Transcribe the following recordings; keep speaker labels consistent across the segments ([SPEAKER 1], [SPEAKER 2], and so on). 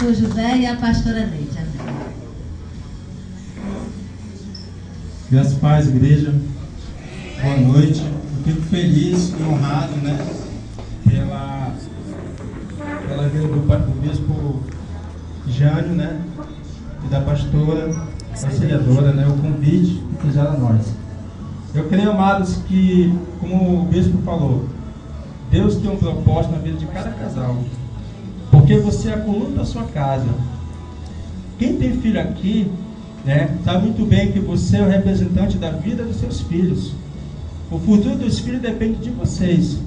[SPEAKER 1] pastor José e a pastora Neide. Amém.
[SPEAKER 2] Graças a paz, igreja. Boa noite. Eu fico feliz e honrado, né, pela vida do bispo Jânio, né, e da pastora auxiliadora, né, o convite que fizeram a nós. Eu creio, amados, que, como o bispo falou, Deus tem um propósito na vida de cada casal, porque você é a coluna da sua casa. Quem tem filho aqui, né, sabe muito bem que você é o representante da vida dos seus filhos. O futuro dos filhos depende de vocês.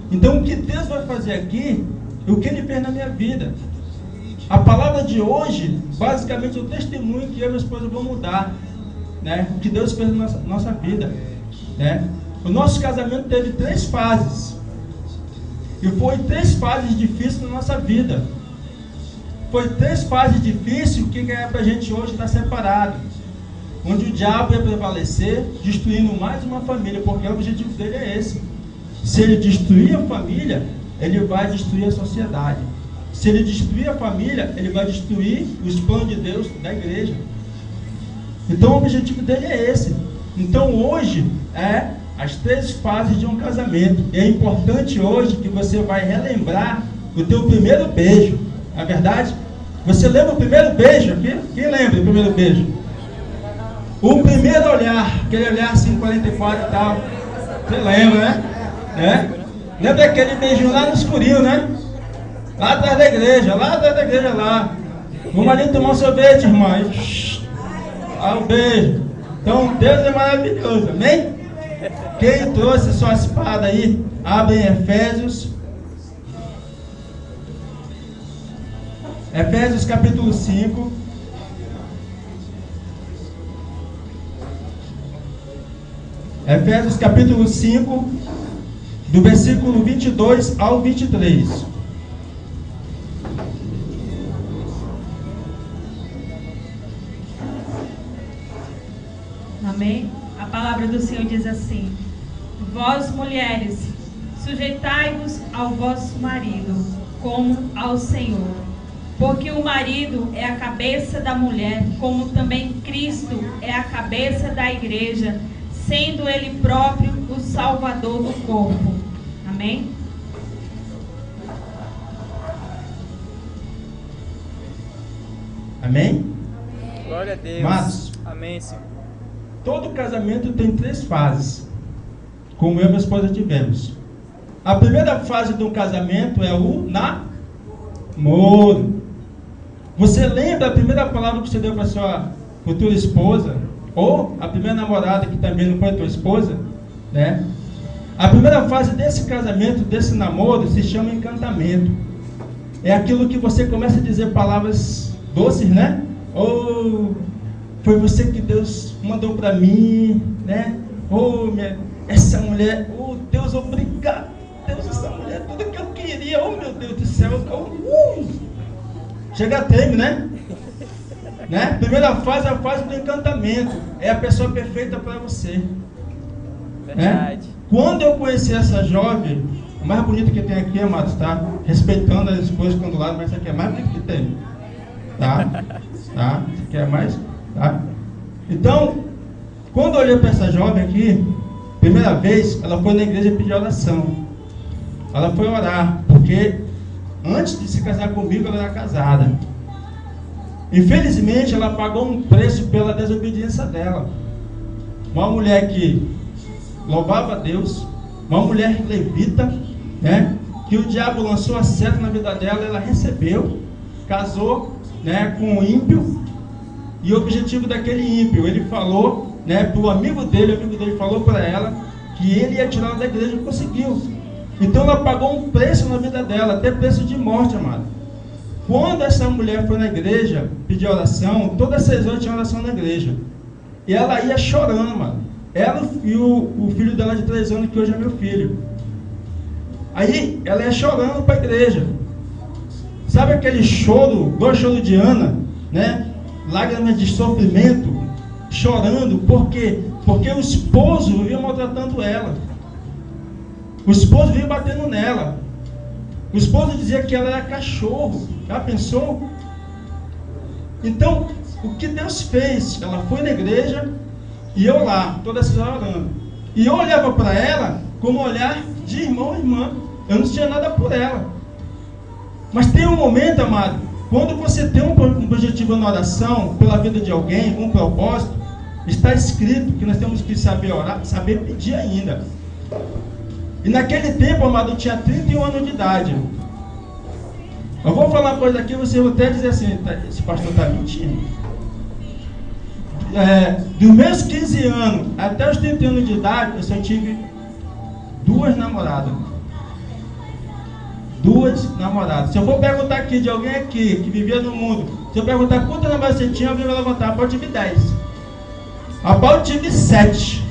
[SPEAKER 2] Então, o que Deus vai fazer aqui, o que Ele fez na minha vida. A palavra de hoje, basicamente, é o testemunho que eu e minha esposa vamos dar, né, o que Deus fez na nossa vida, né. O nosso casamento teve 3 fases. E foi 3 fases difíceis na nossa vida. Foi 3 fases difíceis que é para a gente hoje estar separado. Onde o diabo ia prevalecer, destruindo mais uma família, porque o objetivo dele é esse. Se ele destruir a família, ele vai destruir a sociedade. Se ele destruir a família, ele vai destruir os planos de Deus da igreja. Então o objetivo dele é esse. Então hoje é as 3 fases de um casamento. E é importante hoje que você vai relembrar o teu primeiro beijo. Não é verdade? Você lembra o primeiro beijo aqui? Quem lembra o primeiro beijo? O primeiro olhar, aquele olhar assim, 44 e tal. Você lembra, né? É? Lembra aquele beijinho lá no escurinho, né? Lá atrás da igreja, lá. Vamos ali tomar um sorvete, irmã. O beijo. Então, Deus é maravilhoso, amém? Quem trouxe sua espada aí, abre em Efésios. Efésios capítulo 5. Efésios capítulo 5, do versículo 22 ao 23.
[SPEAKER 3] Amém? A palavra do Senhor diz assim: vós, mulheres, sujeitai-vos ao vosso marido, como ao Senhor. Porque o marido é a cabeça da mulher, como também Cristo é a cabeça da igreja, sendo Ele próprio o Salvador do corpo. Amém?
[SPEAKER 2] Amém?
[SPEAKER 4] Glória a Deus.
[SPEAKER 2] Mas,
[SPEAKER 4] amém, Senhor.
[SPEAKER 2] Todo casamento tem 3 fases, como eu e minha esposa tivemos. A primeira fase de um casamento é o namoro. Você lembra a primeira palavra que você deu para sua futura esposa? Ou a primeira namorada, que também não foi tua esposa, né? A primeira fase desse casamento, desse namoro, se chama encantamento. É aquilo que você começa a dizer palavras doces, né? Ou foi você que Deus mandou para mim, né? Essa mulher, Deus, obrigado. Deus, essa mulher, tudo que eu queria, meu Deus do céu. Chega a treme, né? Primeira fase é a fase do encantamento. É a pessoa perfeita para você.
[SPEAKER 4] Verdade.
[SPEAKER 2] Né? Quando eu conheci essa jovem, a mais bonita que tem aqui, amados, tá? Respeitando as esposas que estão do lado, mas essa aqui é a mais bonita que tem. Tá? Essa aqui é a mais... Tá? Então, quando eu olhei para essa jovem aqui, primeira vez, ela foi na igreja pedir oração. Ela foi orar, porque antes de se casar comigo, ela era casada. Infelizmente, ela pagou um preço pela desobediência dela. Uma mulher que louvava a Deus, uma mulher levita, né? Que o diabo lançou a seta na vida dela, ela recebeu, casou, né, com um ímpio. E o objetivo daquele ímpio, ele falou, né, para o amigo dele falou para ela que ele ia tirá-la da igreja e conseguiu. Então ela pagou um preço na vida dela, até preço de morte, amado. Quando essa mulher foi na igreja pedir oração, todas as 6 horas tinha oração na igreja. E ela ia chorando, mano. Ela e o filho dela de 3 anos, que hoje é meu filho. Aí ela ia chorando para a igreja. Sabe aquele choro, igual choro de Ana, né? Lágrimas de sofrimento, chorando. Por quê? Porque o esposo vivia maltratando ela. O esposo vinha batendo nela. O esposo dizia que ela era cachorro. Já pensou? Então, o que Deus fez? Ela foi na igreja e eu lá, toda essa hora orando. E eu olhava para ela como olhar de irmão e irmã. Eu não tinha nada por ela. Mas tem um momento, amado, quando você tem um objetivo na oração, pela vida de alguém, um propósito, está escrito que nós temos que saber orar, saber pedir ainda. E naquele tempo, amado, eu tinha 31 anos de idade. Eu vou falar uma coisa aqui, você vai até dizer assim, esse pastor está mentindo. Dos meus 15 anos até os 30 anos de idade, eu só tive 2 namoradas. 2 namoradas. Se eu for perguntar aqui de alguém aqui que vivia no mundo, se eu perguntar quantas namoradas você tinha, alguém vai levantar. Rapaz, eu tive 10. Rapaz, eu tive 7.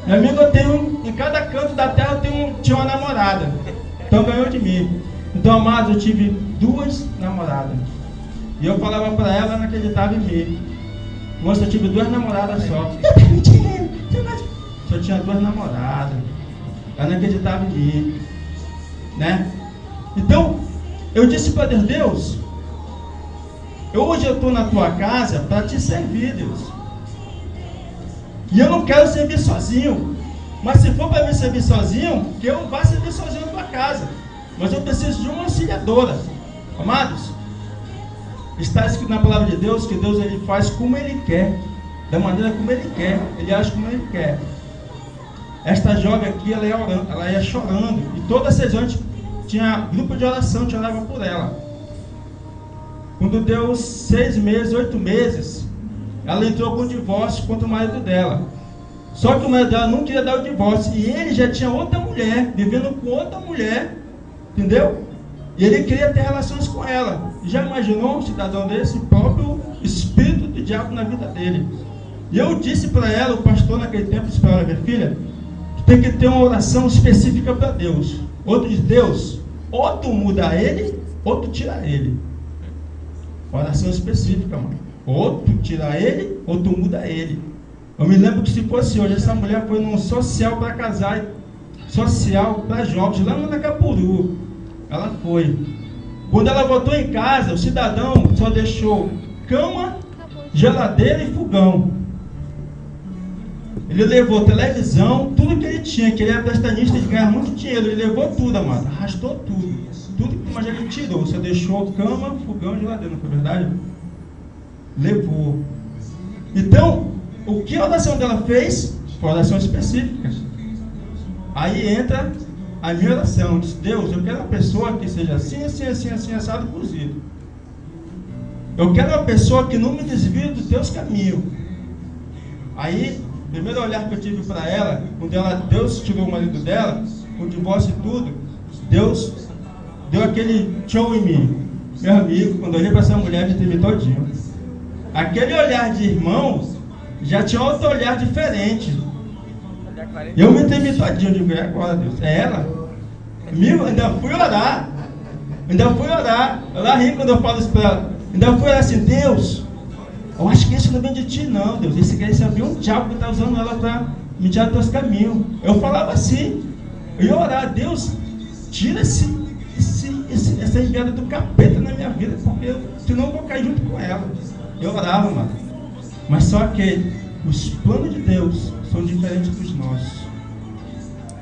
[SPEAKER 2] Meu amigo, eu tenho, em cada canto da terra tinha uma namorada. Então ganhou de mim. Então, amado, eu tive 2 namoradas. E eu falava para ela, ela não acreditava em mim. Moça, eu tive 2 namoradas só. Só tinha 2 namoradas. Ela não acreditava em mim. Né? Então, eu disse para Deus, Deus, hoje eu estou na tua casa para te servir, Deus. E eu não quero servir sozinho. Mas se for para me servir sozinho, que eu vá servir sozinho na tua casa. Mas eu preciso de uma auxiliadora. Amados, está escrito na palavra de Deus que Deus ele faz como Ele quer. Da maneira como Ele quer. Ele age como Ele quer. Esta jovem aqui, ela ia chorando. E toda sessão tinha grupo de oração, a gente orava por ela. Quando deu 6 meses, 8 meses, ela entrou com o divórcio contra o marido dela. Só que o marido dela não queria dar o divórcio. E ele já tinha outra mulher, vivendo com outra mulher. Entendeu? E ele queria ter relações com ela. Já imaginou um cidadão desse? Próprio espírito do diabo na vida dele. E eu disse para ela, o pastor naquele tempo disse para ela, minha filha, tu tem que ter uma oração específica para Deus. Outro diz, Deus, ou tu muda ele, ou tu tira ele. Oração específica, mano. Ou tu tira ele, ou tu muda ele. Eu me lembro que se fosse hoje, essa mulher foi num social para casar, social para jovens, lá no Nacapuru. Ela foi. Quando ela voltou em casa, o cidadão só deixou cama, geladeira e fogão. Ele levou televisão, tudo que ele tinha, que ele era prestanista de ganhar muito dinheiro, ele levou tudo, amado, arrastou tudo. Tudo que mais ele tirou, você deixou cama, fogão e geladeira, não foi verdade? Levou. Então, o que a oração dela fez? Foi uma oração específica. Aí entra a minha oração, diz, Deus, eu quero uma pessoa que seja assim, assado, cozido. Eu quero uma pessoa que não me desvie dos teus caminhos. Aí, o primeiro olhar que eu tive para ela, quando Deus tirou o marido dela, com o divórcio e tudo, Deus deu aquele show em mim. Meu amigo, quando eu olhei para essa mulher, me tremi todinho. Aquele olhar de irmão, já tinha outro olhar diferente. Eu me tremi todinho, eu digo, é agora, Deus, é ela? Amigo, ainda fui orar. Ela ri quando eu falo isso para ela. Ainda fui orar assim, Deus, eu acho que isso não vem de ti não, Deus. Esse havia um diabo que está usando ela para me tirar dos teus caminhos. Eu falava assim, eu ia orar, Deus, tira essa enviada do capeta na minha vida, porque senão eu vou cair junto com ela. Eu orava, mano. Mas só que os planos de Deus são diferentes dos nossos.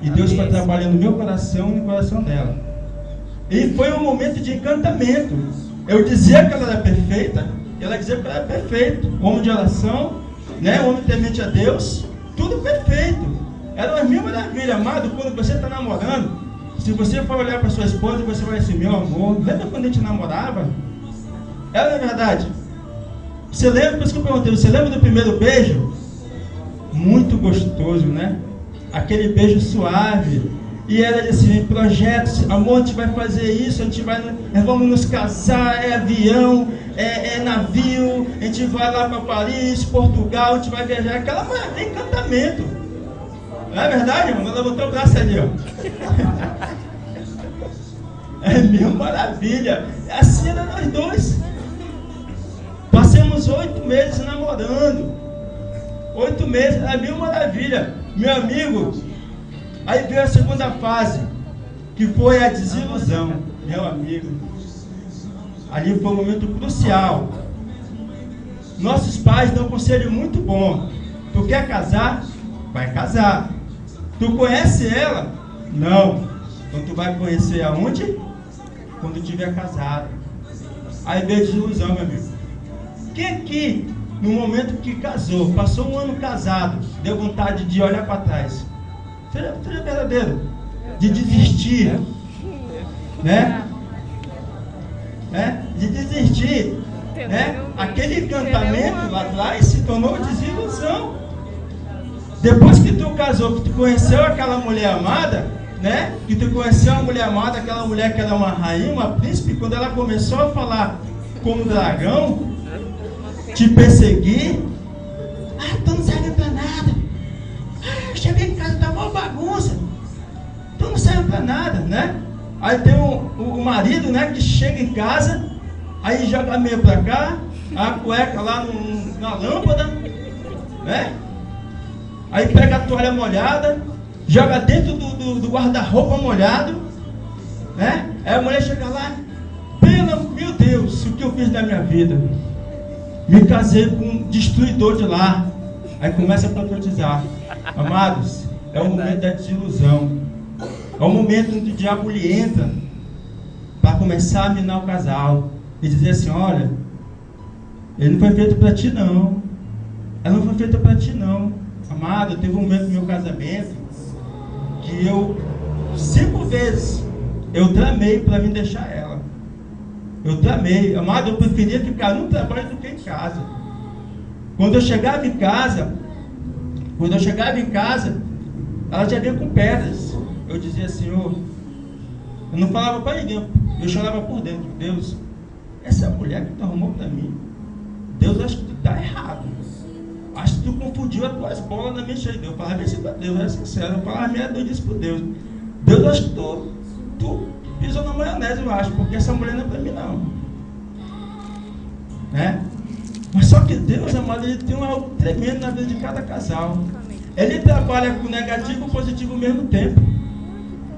[SPEAKER 2] E Deus está trabalhando no meu coração e no coração dela. E foi um momento de encantamento. Eu dizia que ela era perfeita, e ela dizia que ela era perfeita. Homem de oração, né? Homem temente a Deus, tudo perfeito. Era uma mil maravilha, amado. Quando você está namorando, se você for olhar para sua esposa, você vai dizer, meu amor, lembra quando a gente namorava? Era verdade. Você lembra, por isso que eu perguntei, você lembra do primeiro beijo? Muito gostoso, né? Aquele beijo suave. E era assim, projetos, amor, a gente vai fazer isso, nós vamos nos casar, é avião, é navio, a gente vai lá para Paris, Portugal, a gente vai viajar, aquela maravilha, encantamento. Não é verdade, irmão? Ela botou o braço ali, ó. É mil maravilha. Assim era nós dois. Passamos 8 meses namorando. 8 meses, é mil maravilha. Meu amigo, aí veio a segunda fase. que foi a desilusão, meu amigo. Ali foi um momento crucial. Nossos pais dão um conselho muito bom. Tu quer casar? Vai casar. Tu conhece ela? Não. Então tu vai conhecer aonde? Quando tiver casado. Aí veio a desilusão, meu amigo. Quem aqui, no momento que casou, passou um ano casado, deu vontade de olhar para trás? Seria verdadeiro. De desistir. Né? De desistir. Né? Aquele encantamento lá atrás se tornou desilusão. Depois que tu casou, que tu conheceu aquela mulher amada, né? Que tu conheceu a mulher amada, aquela mulher que era uma rainha, uma príncipe, quando ela começou a falar como dragão, te perseguir, tu não serve pra nada. Eu cheguei em casa, tá uma bagunça. Tu não serve pra nada, né? Aí tem o marido, né, que chega em casa, aí joga a meia pra cá, a cueca lá na lâmpada, né? Aí pega a toalha molhada, joga dentro do guarda-roupa molhado, né? Aí a mulher chega lá, meu Deus, o que eu fiz na minha vida? Me casei com um destruidor de lar. Aí começa a profetizar. Amados, é o momento da desilusão. É o momento onde o diabo lhe entra para começar a minar o casal e dizer assim: olha, ele não foi feito para ti não. Ela não foi feita para ti não. Amado, teve um momento no meu casamento que eu 5 vezes eu tramei para me deixar ela. Eu tramei. Amado, eu preferia ficar no trabalho do que em casa. Quando eu chegava em casa, ela já vinha com pedras. Eu dizia: Senhor, eu não falava para ninguém, eu chorava por dentro. Deus, essa mulher que tu arrumou para mim, Deus, acho que tu está errado. Acho que tu confundiu as tuas bolas na minha cheia. Eu falava isso para Deus, era sincero. Eu falava minha doidice por Deus. Deus, acho que tu pisou na maionese, eu acho, porque essa mulher não é para mim não. Né? Mas só que Deus, amado, ele tem algo tremendo na vida de cada casal. Ele trabalha com negativo e positivo ao mesmo tempo.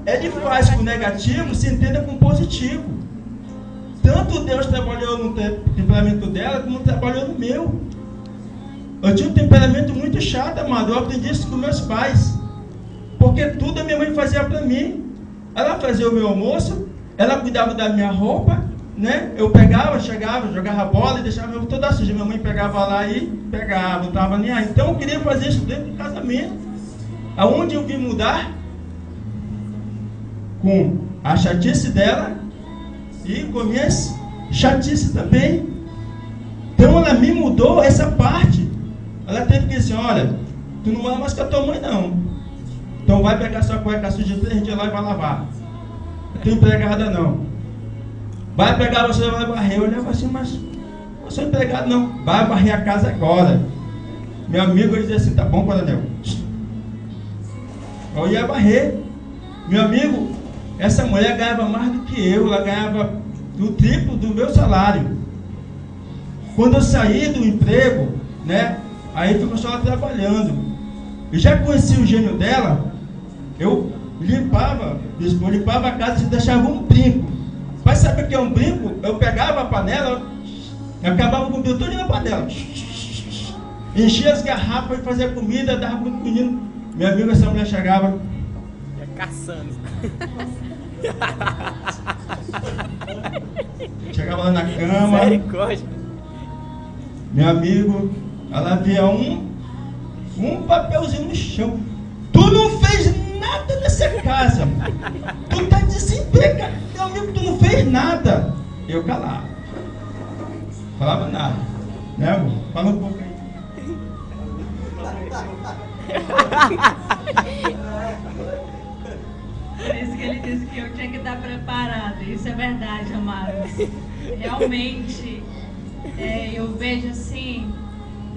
[SPEAKER 2] Ele faz com negativo, se entenda com positivo. Tanto Deus trabalhou no temperamento dela, como trabalhou no meu. Eu tinha um temperamento muito chato, amado. Eu aprendi isso com meus pais. Porque tudo a minha mãe fazia para mim. Ela fazia o meu almoço, ela cuidava da minha roupa, né? Eu pegava, chegava, jogava bola e deixava minha roupa toda suja. Minha mãe pegava lá e pegava, não estava nem aí. Então eu queria fazer isso dentro do casamento. Aonde eu vim mudar? Com a chatice dela e com minhas chatices também. Então ela me mudou essa parte. Ela teve que dizer: olha, tu não mora mais com a tua mãe não. Então vai pegar sua cueca suja 3 dias lá e vai lavar. Não tem empregada não. Vai pegar você e vai varrer. Eu olhava assim: mas eu sou empregado não. Vai varrer a casa agora. Meu amigo, ele dizia assim: tá bom, coronel. Eu ia varrer. Meu amigo, essa mulher ganhava mais do que eu. Ela ganhava o triplo do meu salário. Quando eu saí do emprego, né, aí ficou só ela trabalhando. Eu já conheci o gênio dela. Eu limpava a casa e deixava um brinco. Mas sabe o que é um brinco? Eu pegava a panela, eu acabava com tudo na panela. Enchia as garrafas e fazia comida, dava para o menino. Meu amigo, essa mulher chegava.
[SPEAKER 4] Ia caçando.
[SPEAKER 2] Chegava lá na cama. Meu amigo, ela via um papelzinho no chão. Tu não fez nada nessa casa. Tu tá desempregado. Meu amigo, tu não fez nada. Eu calava. Falava nada. Né, amor? Fala um pouco aí.
[SPEAKER 3] Por isso que ele disse que eu tinha que estar preparada. Isso é verdade, amados. Realmente, eu vejo assim,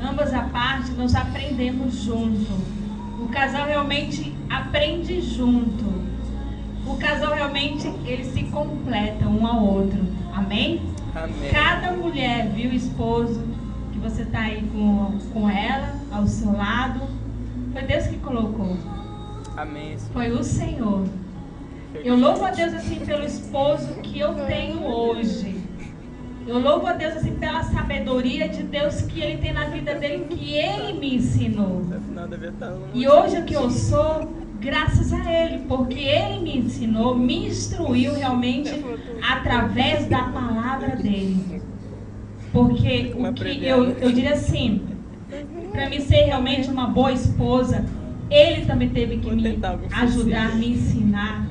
[SPEAKER 3] ambas a parte, nós aprendemos junto. O casal realmente aprende junto. O casal realmente, eles se completam um ao outro. Amém?
[SPEAKER 4] Amém.
[SPEAKER 3] Cada mulher, viu, esposo, que você está aí com ela, ao seu lado, foi Deus que colocou.
[SPEAKER 4] Amém.
[SPEAKER 3] Foi o Senhor. Eu louvo a Deus assim pelo esposo que eu tenho hoje. Eu louvo a Deus assim pela sabedoria de Deus que Ele tem na vida dele, que Ele me ensinou. E hoje o que eu sou, graças a Ele, porque Ele me ensinou, me instruiu realmente através da palavra dele. Porque o que eu diria assim, para mim ser realmente uma boa esposa, Ele também teve que me ajudar, me ensinar.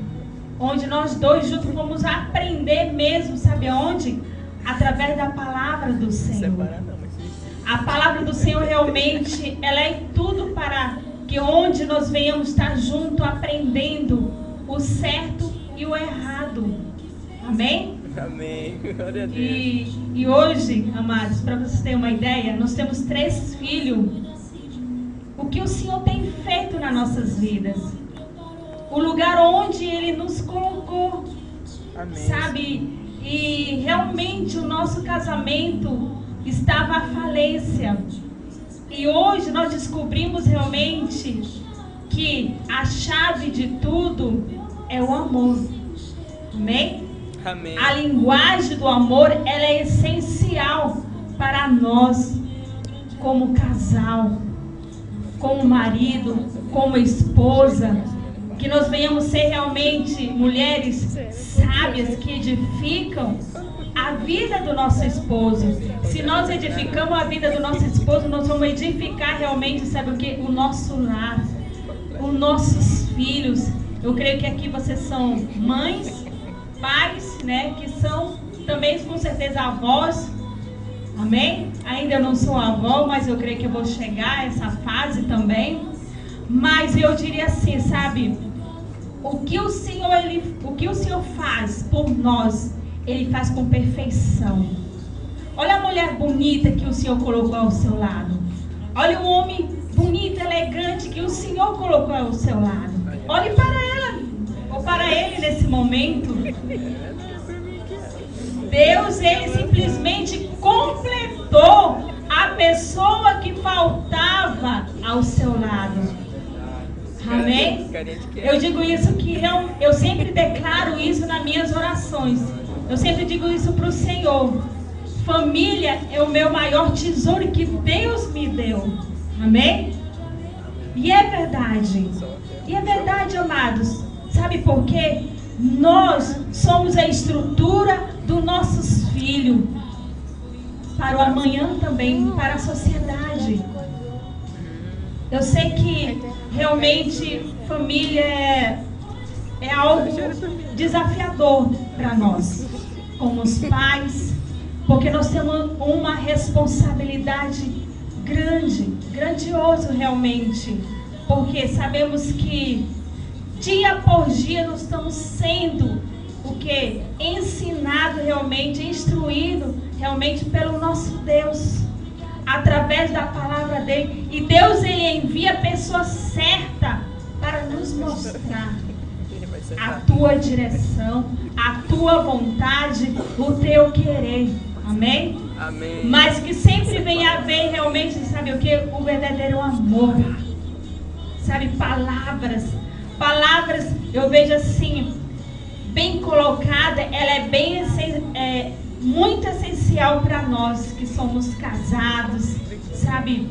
[SPEAKER 3] Onde nós dois juntos vamos aprender mesmo, sabe aonde? Através da palavra do Senhor. A palavra do Senhor realmente, ela é tudo para que onde nós venhamos estar juntos aprendendo o certo e o errado. Amém?
[SPEAKER 4] Amém. Glória a Deus.
[SPEAKER 3] E hoje, amados, para vocês terem uma ideia, nós temos 3 filhos. O que o Senhor tem feito nas nossas vidas? O lugar onde Ele nos colocou.
[SPEAKER 4] Amém.
[SPEAKER 3] Sabe? E realmente o nosso casamento estava à falência. E hoje nós descobrimos realmente que a chave de tudo é o amor. Amém?
[SPEAKER 4] Amém.
[SPEAKER 3] A linguagem do amor, ela é essencial para nós como casal, como marido, como esposa. Que nós venhamos ser realmente mulheres sábias que edificam a vida do nosso esposo. Se nós edificamos a vida do nosso esposo, nós vamos edificar realmente, sabe o que? O nosso lar, os nossos filhos. Eu creio que aqui vocês são mães, pais, né? Que são também com certeza avós. Amém? Ainda eu não sou avó, mas eu creio que eu vou chegar a essa fase também. Mas eu diria assim, sabe? O que o Senhor faz por nós, Ele faz com perfeição. Olha a mulher bonita que o Senhor colocou ao seu lado. Olha o homem bonito, elegante que o Senhor colocou ao seu lado. Olhe para ela, ou para ele nesse momento. Deus, Ele simplesmente completou a pessoa que faltava ao seu lado. Amém? Eu digo isso que eu sempre declaro isso nas minhas orações. Eu sempre digo isso para o Senhor. Família é o meu maior tesouro que Deus me deu. Amém? E é verdade. E é verdade, amados. Sabe por quê? Nós somos a estrutura dos nossos filhos. Para o amanhã também, para a sociedade. Eu sei que realmente família é algo desafiador para nós, como os pais, porque nós temos uma responsabilidade grandiosa realmente, porque sabemos que dia por dia nós estamos sendo o que? Ensinado realmente, instruído realmente pelo nosso Deus. Através da palavra dele. E Deus, Ele envia a pessoa certa para nos mostrar a tua direção, a tua vontade, o teu querer. Amém?
[SPEAKER 4] Amém.
[SPEAKER 3] Mas que sempre venha a ver realmente, sabe o que? O verdadeiro amor. Sabe, palavras, eu vejo assim, bem colocada, ela é bem muito essencial para nós que somos casados, sabe?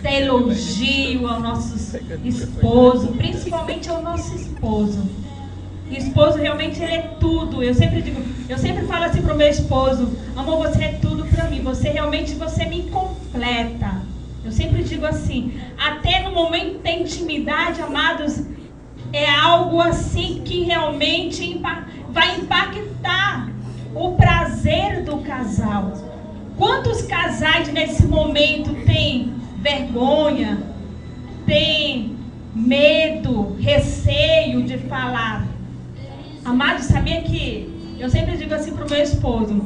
[SPEAKER 3] Dar elogio ao nosso esposo, principalmente ao nosso esposo. O esposo realmente ele é tudo. Eu sempre falo assim para o meu esposo: amor, você é tudo para mim. Você me completa. Eu sempre digo assim, até no momento da intimidade, amados, é algo assim que realmente vai impactar o prazer do casal. Quantos casais nesse momento têm vergonha, têm medo, receio de falar? Amado, sabia que eu sempre digo assim para o meu esposo,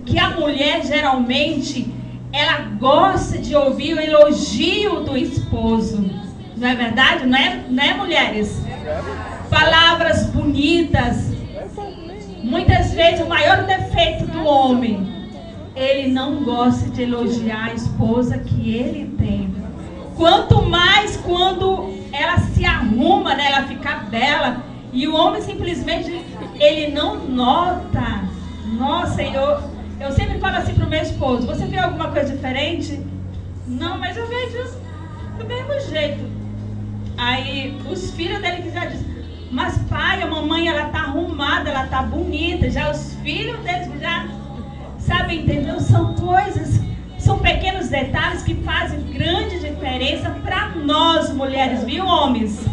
[SPEAKER 3] que a mulher geralmente ela gosta de ouvir o elogio do esposo. Não é verdade? Não é mulheres? Palavras bonitas. Muitas vezes o maior defeito do homem, ele não gosta de elogiar a esposa que ele tem. Quanto mais quando ela se arruma, né, ela fica bela, E o homem simplesmente, ele não nota. Nossa, eu sempre falo assim pro meu esposo, você vê alguma coisa diferente? Não, mas eu vejo do mesmo jeito. Aí os filhos dele que já dizem, mas pai, a mamãe, ela tá arrumada, ela tá bonita. Já os filhos deles já sabem, entendeu? São coisas, são pequenos detalhes que fazem grande diferença para nós mulheres, viu, homens?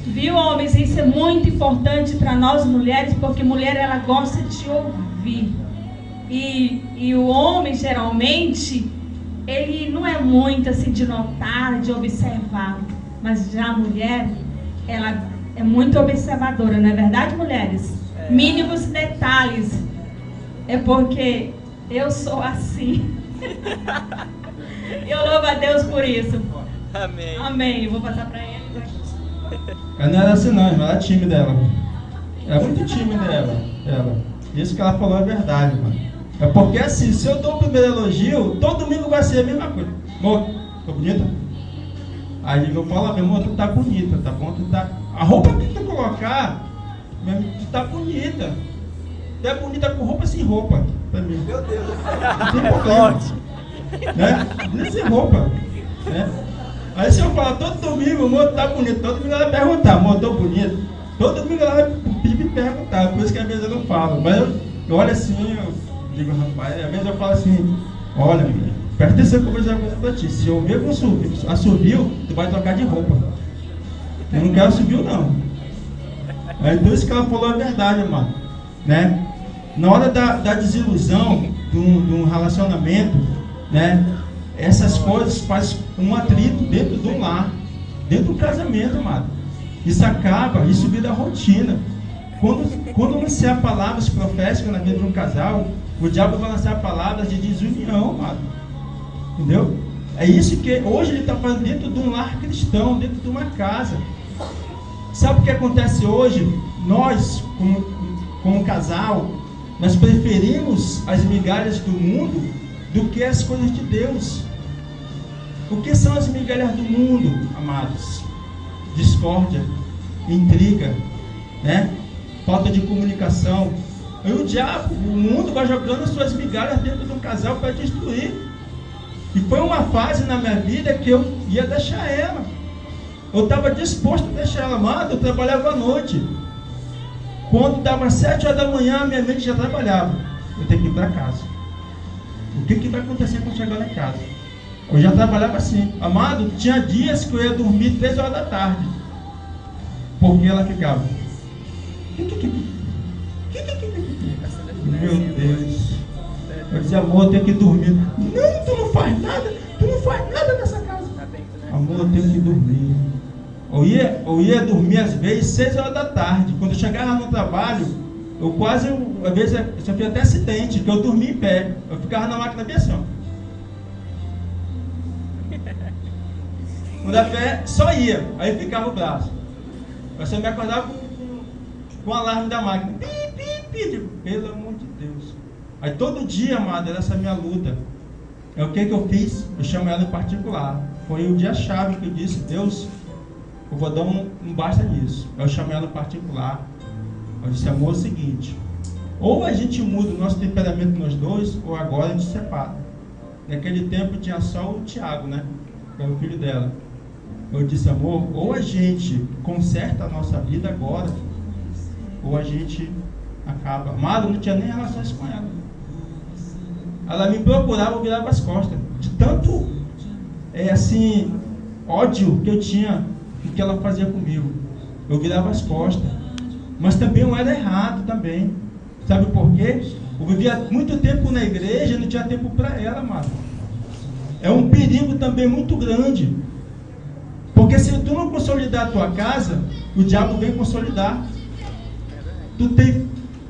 [SPEAKER 3] Viu, homens? Isso é muito importante para nós mulheres, porque mulher, ela gosta de ouvir. E o homem, geralmente, ele não é muito assim de notar, de observar. Mas já a mulher, ela é muito observadora, não é verdade, mulheres? Mínimos detalhes. É porque eu sou assim. Eu louvo a Deus por isso.
[SPEAKER 4] Amém.
[SPEAKER 3] Amém. Eu vou passar para ele.
[SPEAKER 2] Ela não era assim não, ela era tímida, ela. É muito tímida ela. Isso que ela falou é verdade, mano. É porque assim, se eu dou o primeiro elogio, todo domingo vai ser a mesma coisa. Amor, tô bonita? Aí eu falo, meu amor, tu tá bonita, tá bom? Tu tá... A roupa que tu colocar, tu tá bonita. Tu é bonita com roupa sem roupa, pra mim. Meu Deus. Não tem problema. Né? Nem sem roupa. Né? Aí se eu falar todo domingo, amor, tá bonito. Todo domingo ela vai perguntar, amor, tô bonito. Todo domingo ela vai me perguntar, por isso que às vezes eu não falo. Mas eu olho assim, eu digo, rapaz, às vezes eu falo assim, olha, filha, presta atenção que eu vou dizer uma coisa pra ti. Se eu ver com assobio, tu vai trocar de roupa. Eu não quero assobio, não. Então isso que ela falou é verdade, irmão. Né? Na hora da desilusão de um relacionamento, né? Essas coisas fazem um atrito dentro do lar, dentro do casamento, amado. Isso acaba, isso vira rotina. Quando lançar palavras proféticas na vida de um casal, o diabo vai lançar palavras de desunião, amado. Entendeu? É isso que hoje ele está fazendo dentro de um lar cristão, dentro de uma casa. Sabe o que acontece hoje? Nós, como casal, nós preferimos as migalhas do mundo do que as coisas de Deus. O que são as migalhas do mundo, amados? Discórdia, intriga, né? Falta de comunicação. E o diabo, o mundo vai jogando as suas migalhas dentro de um casal para destruir. E foi uma fase na minha vida que eu ia deixar ela. Eu estava disposto a deixar ela, amado. Eu trabalhava à noite. Quando dava 7 horas da manhã, minha mente já trabalhava. Eu tenho que ir para casa. O que vai acontecer quando chegar lá em casa? Eu já trabalhava assim. Amado, tinha dias que eu ia dormir 3 horas da tarde. Porque ela ficava. Meu Deus. Eu dizia, amor, eu tenho que dormir. Não, tu não faz nada. Tu não faz nada nessa casa. Amor, eu tenho que dormir. Eu ia dormir às vezes 6 horas da tarde. Quando eu chegava no trabalho, eu quase, às vezes, eu sofri até acidente, que eu dormia em pé. Eu ficava na máquina bem assim, ó. Quando a fé só ia, aí ficava o braço. Você me acordava com o alarme da máquina. Pi, pi, pi. Digo, pelo amor de Deus. Aí todo dia, amado, era essa minha luta. É o que eu fiz? Eu chamo ela em particular. Foi o dia-chave que eu disse, Deus, eu vou dar um basta nisso. Eu chamei ela em particular. Eu disse, amor, é o seguinte, ou a gente muda o nosso temperamento nós dois, ou agora a gente se separa. Naquele tempo tinha só o Tiago, né? Que era o filho dela. Eu disse, amor, ou a gente conserta a nossa vida agora, ou a gente acaba. Amado, não tinha nem relações com ela. Ela me procurava, eu virava as costas. De tanto, ódio que eu tinha do que ela fazia comigo. Eu virava as costas. Mas também eu era errado também. Sabe por quê? Eu vivia muito tempo na igreja e não tinha tempo para ela, amado. É um perigo também muito grande. Porque se tu não consolidar a tua casa, o diabo vem consolidar.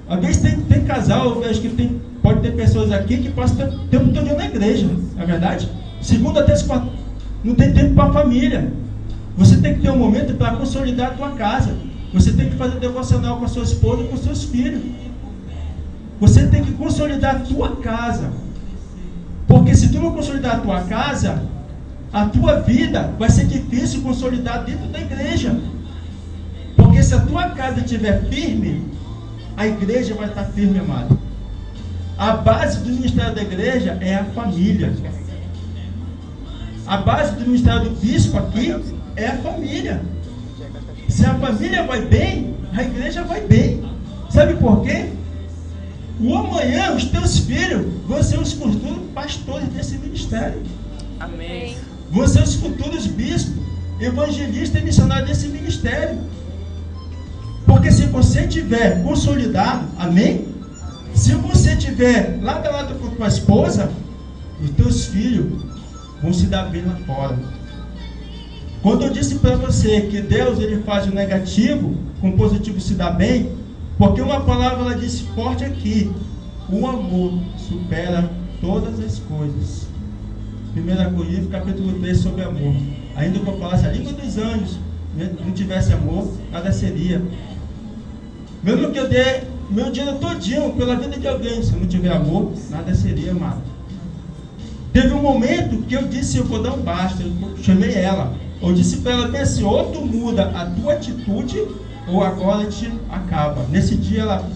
[SPEAKER 2] Às vezes tem casal, eu vejo que pode ter pessoas aqui que passam o tempo todo na igreja, não é verdade? Segunda, terça, quarta, não tem tempo para a família. Você tem que ter um momento para consolidar a tua casa. Você tem que fazer devocional com a sua esposa e com os seus filhos. Você tem que consolidar a tua casa. Porque se tu não consolidar a tua casa, a tua vida vai ser difícil consolidar dentro da igreja. Porque se a tua casa estiver firme, a igreja vai estar firme, amado. A base do ministério da igreja é a família. A base do ministério do bispo aqui é a família. Se a família vai bem, a igreja vai bem. Sabe por quê? O amanhã, os teus filhos vão ser os futuros pastores desse ministério.
[SPEAKER 4] Amém.
[SPEAKER 2] Vão ser os futuros bispos, evangelistas e missionários desse ministério. Porque se você tiver consolidado, amém? Se você tiver lado a lado com a tua esposa, os teus filhos vão se dar bem lá fora. Quando eu disse para você que Deus ele faz o negativo com o positivo se dá bem, porque uma palavra ela disse forte aqui: o amor supera todas as coisas. 1 Coríntios capítulo 3 sobre amor. Ainda que eu falasse a língua dos anjos, não tivesse amor, nada seria. Mesmo que eu dê meu dinheiro todinho pela vida de alguém, se eu não tiver amor, nada seria, amado. Teve um momento que eu disse: eu vou dar um basta. Eu chamei ela. Eu disse para ela bem assim: ou tu muda a tua atitude, ou agora te acaba. Nesse dia ela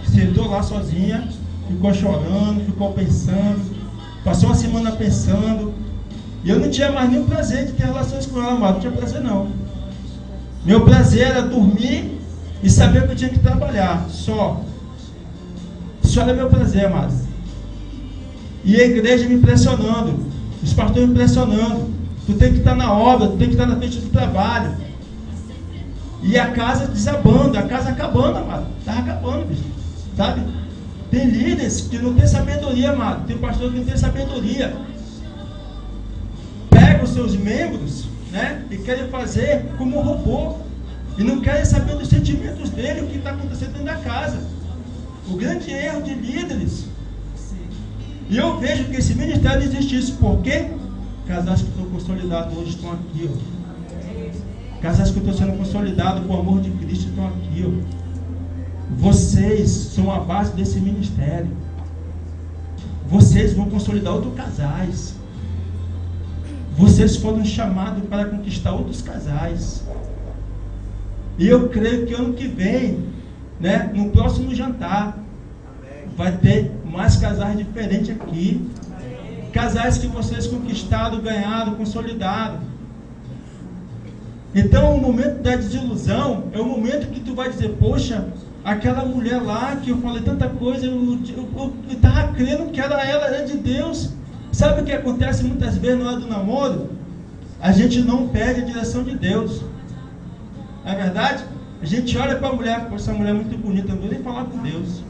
[SPEAKER 2] sentou lá sozinha, ficou chorando, ficou pensando, passou uma semana pensando. E eu não tinha mais nenhum prazer de ter relações com ela, amado. Não tinha prazer não. Meu prazer era dormir e saber que eu tinha que trabalhar. Só era meu prazer, amado. E a igreja me impressionando, os pastores me impressionando. Tu tem que estar na obra, tu tem que estar na frente do trabalho. E a casa desabando, a casa acabando, amado. Está acabando, bicho. Sabe? Tem líderes que não tem sabedoria, amado. Tem pastor que não tem sabedoria. Pega os seus membros, né? E querem fazer como um robô. E não querem saber dos sentimentos dele, o que está acontecendo dentro da casa. O grande erro de líderes. E eu vejo que esse ministério existe isso. Por quê? Casais que estão consolidados hoje estão aqui, ó. Casais que estão sendo consolidados com o amor de Cristo estão aqui, ó. Vocês são a base desse ministério. Vocês vão consolidar outros casais. Vocês foram chamados para conquistar outros casais. E eu creio que ano que vem, né, no próximo jantar, vai ter mais casais diferentes aqui. Casais que vocês conquistaram, ganharam, consolidaram. Então o momento da desilusão é o momento que tu vai dizer: poxa, aquela mulher lá que eu falei tanta coisa, eu estava crendo que ela de Deus. Sabe o que acontece muitas vezes na hora do namoro? A gente não pede a direção de Deus. Não é verdade? A gente olha para a mulher: poxa, essa mulher é muito bonita, não vou nem falar com Deus.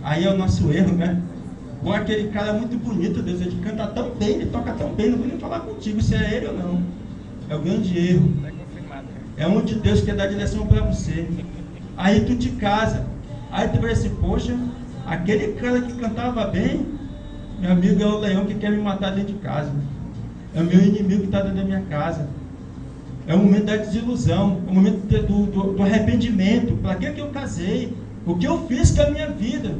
[SPEAKER 2] Aí é o nosso erro, né? Ou aquele cara muito bonito, Deus, ele canta tão bem, ele toca tão bem, não vou nem falar contigo se é ele ou não. É o grande erro. É onde Deus quer dar direção para você. Aí tu te casa. Aí tu vai assim: poxa, aquele cara que cantava bem, meu amigo, é o leão que quer me matar dentro de casa. É o meu inimigo que está dentro da minha casa. É o momento da desilusão, é o momento do arrependimento. Para que eu casei? O que eu fiz com a minha vida?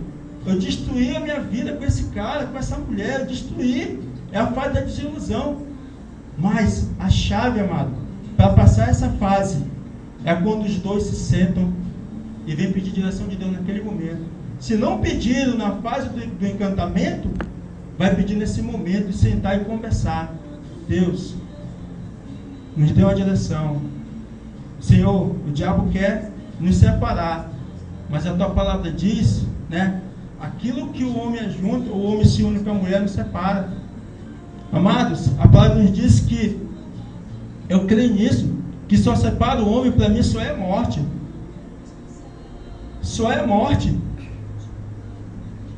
[SPEAKER 2] Eu destruí a minha vida com esse cara, com essa mulher. Eu destruí. É a fase da desilusão. Mas a chave, amado, para passar essa fase, é quando os dois se sentam e vêm pedir direção de Deus naquele momento. Se não pediram na fase do encantamento, vai pedir nesse momento, de sentar e conversar. Deus, nos dê uma direção. Senhor, o diabo quer nos separar, mas a tua palavra diz, né? Aquilo que o homem ajunta, o homem se une com a mulher, nos separa. Amados, a palavra nos diz que, eu creio nisso, que só separa o homem, para mim só é morte. Só é morte.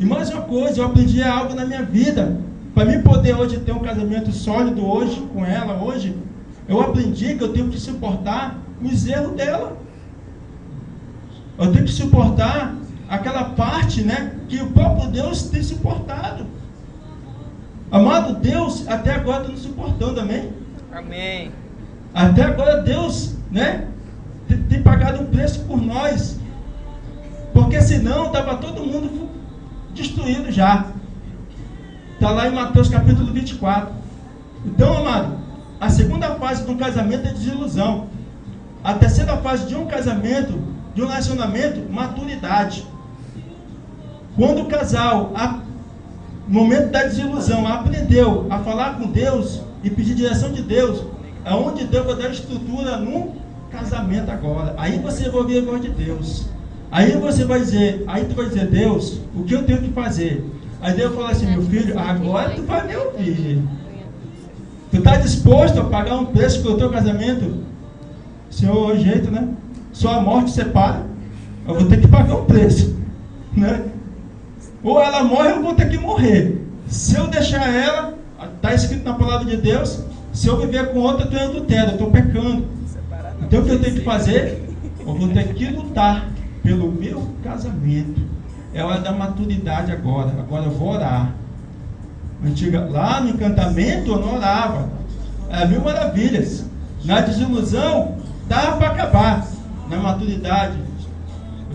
[SPEAKER 2] E mais uma coisa, eu aprendi algo na minha vida. Para mim poder hoje ter um casamento sólido hoje, com ela hoje, eu aprendi que eu tenho que suportar os erros dela. Eu tenho que suportar aquela parte, né, que o próprio Deus tem suportado. Amado, Deus até agora está nos suportando, amém?
[SPEAKER 4] Amém.
[SPEAKER 2] Até agora Deus, né, tem pagado um preço por nós. Porque senão estava todo mundo destruído já. Está lá em Mateus capítulo 24. Então, amado, a segunda fase do casamento é desilusão. A terceira fase de um casamento, de um relacionamento, maturidade. Quando o casal, no momento da desilusão, aprendeu a falar com Deus e pedir direção de Deus, é onde Deus vai dar estrutura no casamento agora. Aí você vai ouvir a voz de Deus. Aí você vai dizer, Deus, o que eu tenho que fazer? Aí Deus fala assim, meu filho, agora tu vai me ouvir. Tu está disposto a pagar um preço pelo teu casamento? Senhor, o jeito, né? Só a morte separa. Eu vou ter que pagar um preço, né? Ou ela morre, eu vou ter que morrer. Se eu deixar ela, está escrito na palavra de Deus, se eu viver com outra, eu estou em adultério, eu estou pecando. Então o que eu tenho que fazer? Eu vou ter que lutar pelo meu casamento. É hora da maturidade agora. Agora eu vou orar. Lá no encantamento eu não orava. Era mil maravilhas. Na desilusão, dava para acabar. Na maturidade,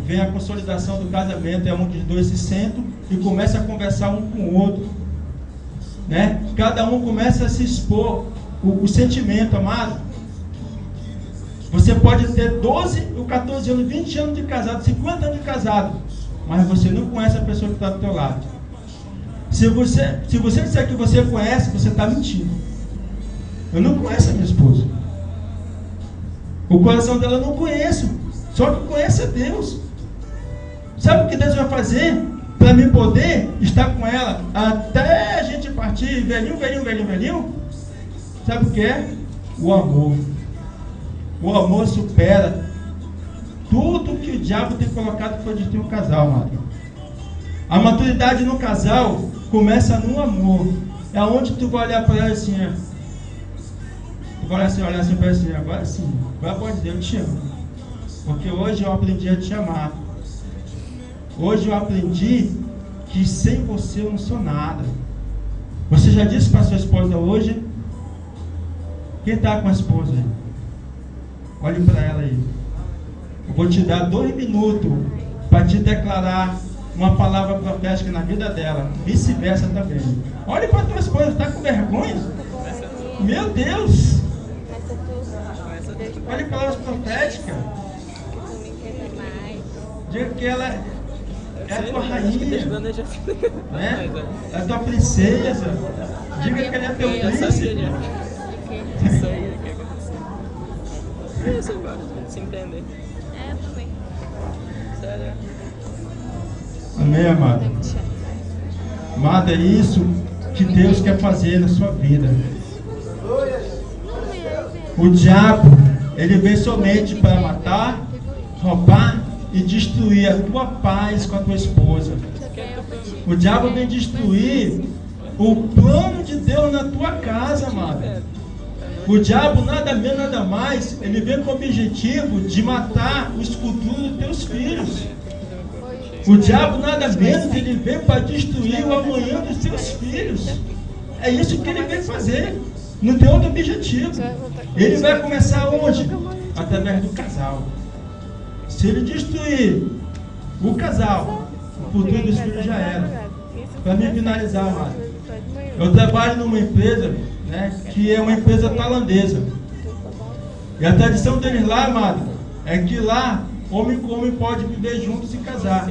[SPEAKER 2] vem a consolidação do casamento. É onde os dois se sentam e começam a conversar um com o outro. Né? Cada um começa a se expor o sentimento, amado. Você pode ter 12 ou 14 anos, 20 anos de casado, 50 anos de casado, mas você não conhece a pessoa que está do teu lado. Se você disser que você conhece, você está mentindo. Eu não conheço a minha esposa. O coração dela eu não conheço. Só que conhece a Deus. Sabe o que Deus vai fazer para mim poder estar com ela até a gente partir velhinho? Sabe o que é? O amor. O amor supera tudo que o diabo tem colocado para destruir um casal, amado. A maturidade no casal começa no amor. É onde tu vai olhar para ela assim, tu vai olhar assim para ela assim, agora sim, agora pode dizer, eu te amo. Porque hoje eu aprendi a te amar. Hoje eu aprendi que sem você eu não sou nada. Você já disse para sua esposa hoje? Quem está com a esposa aí? Olhe para ela aí. Eu vou te dar 2 minutos para te declarar uma palavra profética na vida dela. Vice-versa também. Olhe para a tua esposa, está com vergonha? Meu Deus! Olhe palavras proféticas. Diga que ela é a tua rainha, né? É a tua princesa. Diga que ela é teu príncipe.
[SPEAKER 4] Isso agora, se entender. Também. Sério.
[SPEAKER 2] Amém, amado? Amado, é isso que Deus quer fazer na sua vida. O diabo, ele vem somente para matar, roubar e destruir a tua paz com a tua esposa. O diabo vem destruir o plano de Deus na tua casa, amado. O diabo nada menos, nada mais, ele vem com o objetivo de matar o futuro dos teus filhos. O diabo nada menos, ele vem para destruir o amanhã dos teus filhos. É isso que ele vem fazer. Não tem outro objetivo. Ele vai começar onde? Através do casal. Se ele destruir o casal, o futuro dos filhos já era. Para me finalizar, amado, eu trabalho numa empresa, né, que é uma empresa tailandesa. E a tradição deles lá, amado, é que lá homem com homem pode viver juntos e casar.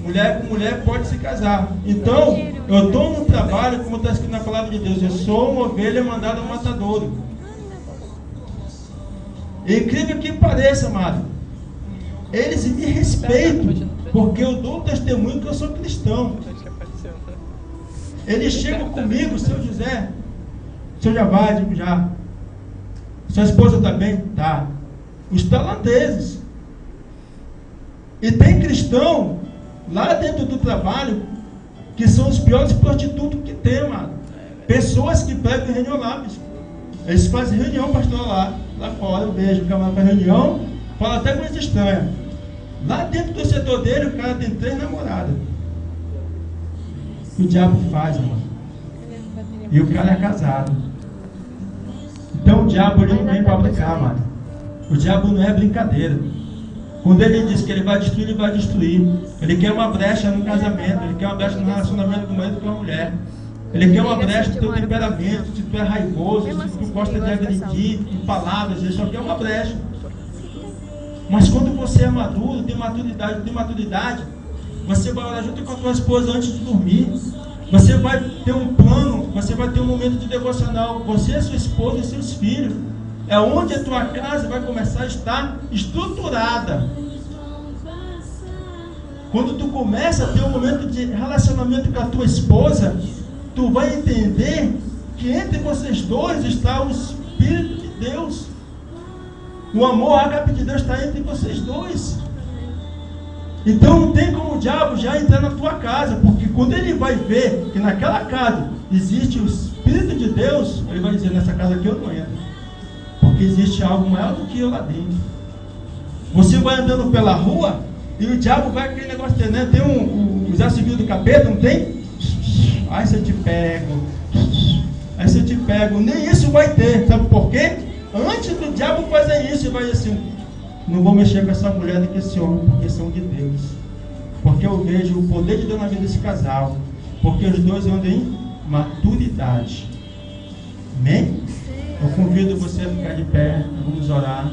[SPEAKER 2] Mulher com mulher pode se casar. Então, eu estou no trabalho, como está escrito na palavra de Deus, eu sou uma ovelha mandada ao matadouro. Incrível que pareça, amado, eles me respeitam, porque eu dou testemunho que eu sou cristão. Eles chegam comigo, seu José, seu já vai, digo já. Sua esposa também? Tá. Os tailandeses. E tem cristão lá dentro do trabalho que são os piores prostitutos que tem, mano. Pessoas que pregam reunião lá, bicho. Eles fazem reunião, pastor, lá fora. Eu vejo o camarada faz reunião, fala até coisa estranha. Lá dentro do setor dele, o cara tem 3 namoradas. O diabo faz, mano. E o cara é casado. Então o diabo ele não vem para brincar, mano. O diabo não é brincadeira. Quando ele diz que ele vai destruir, ele vai destruir. Ele quer uma brecha no casamento, ele quer uma brecha no relacionamento do marido com a mulher. Ele quer uma brecha no teu temperamento, se tu é raivoso, se tu gosta de agredir em palavras, ele só quer uma brecha. Mas quando você é maduro, tem maturidade, você vai orar junto com a tua esposa antes de dormir. Você vai ter um plano, você vai ter um momento de devocional. Você, sua esposa e seus filhos. É onde a tua casa vai começar a estar estruturada. Quando tu começa a ter um momento de relacionamento com a tua esposa, tu vai entender que entre vocês dois está o Espírito de Deus. O amor, a ágape de Deus está entre vocês dois. Então não tem como o diabo já entrar na tua casa, porque quando ele vai ver que naquela casa existe o Espírito de Deus, ele vai dizer, nessa casa aqui eu não entro, porque existe algo maior do que eu lá dentro. Você vai andando pela rua e o diabo vai aquele negócio, né? Tem o Zé Civil do capeta, não tem? Ai, se eu te pego, aí se eu te pego, nem isso vai ter, sabe por quê? Antes do diabo fazer isso, ele vai dizer assim, não vou mexer com essa mulher nem com esse homem, porque são de Deus. Porque eu vejo o poder de Deus na vida desse casal. Porque os dois andam em maturidade. Amém? Eu convido você a ficar de pé, vamos orar.